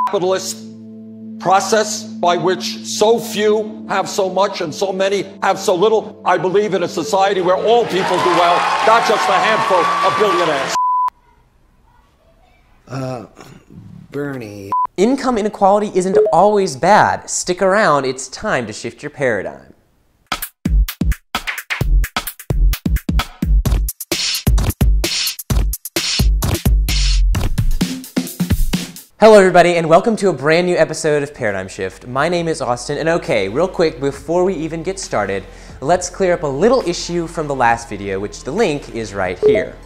capitalist process by which so few have so much and so many have so little. I believe in a society where all people do well, not just a handful of billionaires. Bernie. Income inequality isn't always bad. Stick around, it's time to shift your paradigm. Hello everybody and welcome to a brand new episode of Paradigm Shift. My name is Austin and okay, real quick before we even get started, let's clear up a little issue from the last video, which the link is right here.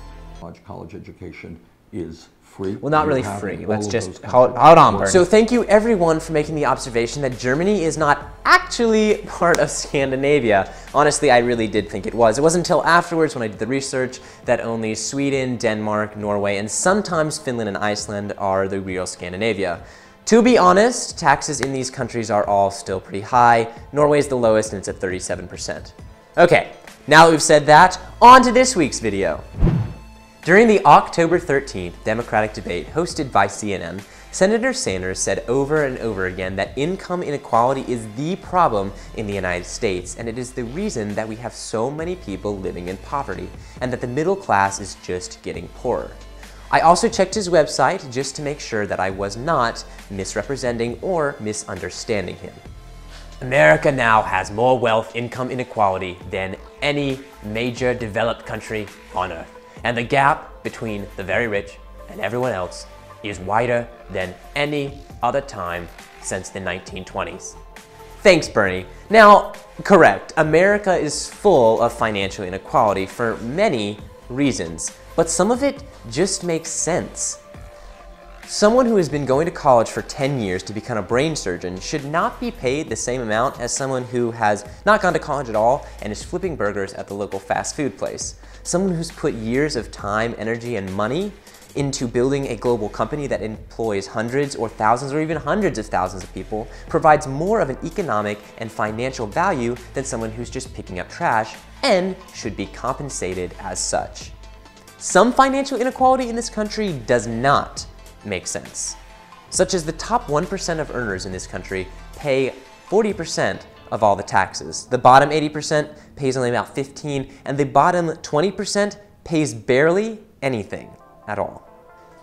College education is free. Well, not really free. Let's just hold on, Bernie. So thank you everyone for making the observation that Germany is not actually part of Scandinavia. Honestly, I really did think it was. It wasn't until afterwards when I did the research that only Sweden, Denmark, Norway, and sometimes Finland and Iceland are the real Scandinavia. To be honest, taxes in these countries are all still pretty high. Norway's the lowest and it's at 37%. Okay, now that we've said that, on to this week's video. During the October 13th Democratic debate hosted by CNN, Senator Sanders said over and over again that income inequality is the problem in the United States, and it is the reason that we have so many people living in poverty, and that the middle class is just getting poorer. I also checked his website just to make sure that I was not misrepresenting or misunderstanding him. America now has more wealth income inequality than any major developed country on earth. And the gap between the very rich and everyone else is wider than any other time since the 1920s. Thanks, Bernie. Now, correct, America is full of financial inequality for many reasons, but some of it just makes sense. Someone who has been going to college for 10 years to become a brain surgeon should not be paid the same amount as someone who has not gone to college at all and is flipping burgers at the local fast food place. Someone who's put years of time, energy, and money into building a global company that employs hundreds or thousands or even hundreds of thousands of people provides more of an economic and financial value than someone who's just picking up trash and should be compensated as such. Some financial inequality in this country does not make sense, such as the top 1% of earners in this country pay 40% of all the taxes. The bottom 80% pays only about 15%, and the bottom 20% pays barely anything at all.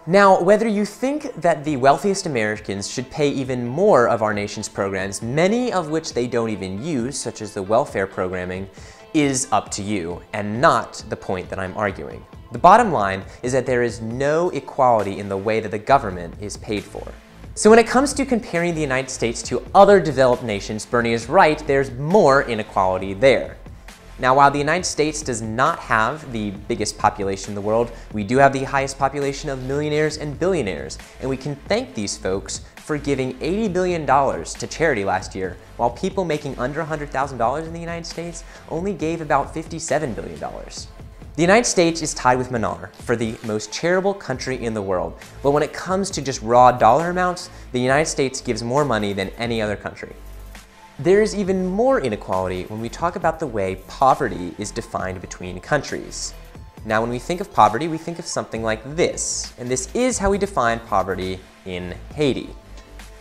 Now, whether you think that the wealthiest Americans should pay even more of our nation's programs, many of which they don't even use, such as the welfare programming, is up to you, and not the point that I'm arguing. The bottom line is that there is no equality in the way that the government is paid for. So when it comes to comparing the United States to other developed nations, Bernie is right, there's more inequality there. Now, while the United States does not have the biggest population in the world, we do have the highest population of millionaires and billionaires, and we can thank these folks for giving $80 billion to charity last year, while people making under $100,000 in the United States only gave about $57 billion. The United States is tied with Myanmar for the most charitable country in the world, but when it comes to just raw dollar amounts, the United States gives more money than any other country. There is even more inequality when we talk about the way poverty is defined between countries. Now, when we think of poverty, we think of something like this, and this is how we define poverty in Haiti.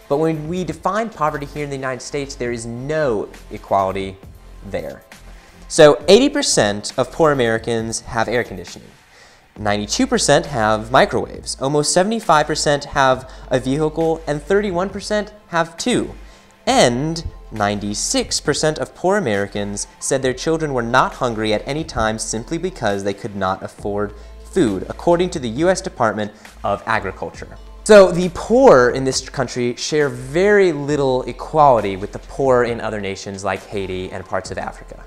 But when we define poverty here in the United States, there is no equality there. So 80% of poor Americans have air conditioning, 92% have microwaves, almost 75% have a vehicle, and 31% have two. And 96% of poor Americans said their children were not hungry at any time simply because they could not afford food, according to the U.S. Department of Agriculture. So the poor in this country share very little equality with the poor in other nations like Haiti and parts of Africa.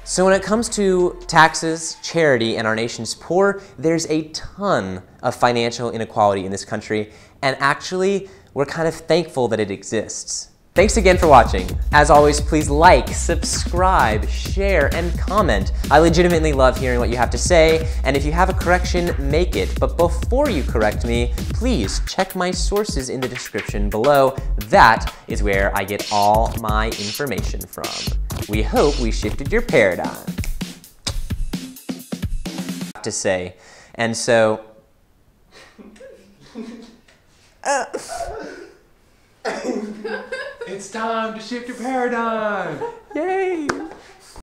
So when it comes to taxes, charity, and our nation's poor, there's a ton of financial inequality in this country, and actually, we're kind of thankful that it exists. Thanks again for watching. As always, please like, subscribe, share, and comment. I legitimately love hearing what you have to say, and if you have a correction, make it. But before you correct me, please check my sources in the description below. That is where I get all my information from. We hope we shifted your paradigm. To say, and so It's time to shift your paradigm. Yay!